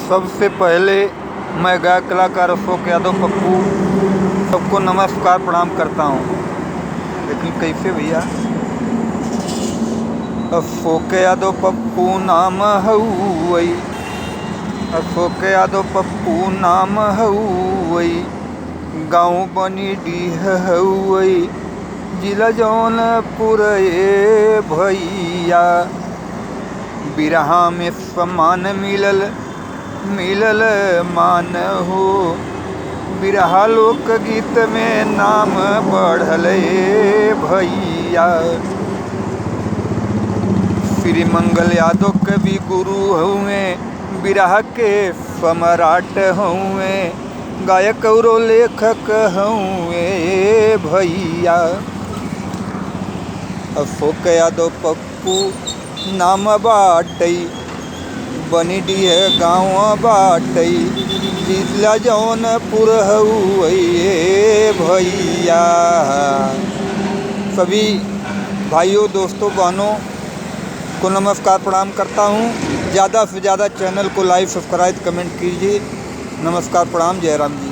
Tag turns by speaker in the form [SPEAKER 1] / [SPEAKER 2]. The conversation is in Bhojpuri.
[SPEAKER 1] सबसे पहले मैं गायक कलाकार अशोक यादव पप्पू सबको नमस्कार प्रणाम करता हूँ। लेकिन कैसे भैया? अशोक यादव पप्पू नाम हउई, अशोक यादव पप्पू नाम हउई, गाँव बनी डीह हउई, जिला जौनपुर ए भैया। बिरहा में सम्मान मिलल मान हो, बिरहा लोकगीत में नाम बढ़ल भैया। श्री मंगल यादव कवि गुरु हुए, बिरहा के सम्राट हुए, गायक और लेखक हुए भैया। अशोक यादव पप्पू नाम बाटई, बनी डीह गाँव बाटई, जिला जौनपुर हउई भैया। सभी भाइयों, दोस्तों, बहनों को नमस्कार प्रणाम करता हूँ। ज़्यादा से ज़्यादा चैनल को लाइक, सब्सक्राइब, कमेंट कीजिए। नमस्कार प्रणाम, जय राम जी।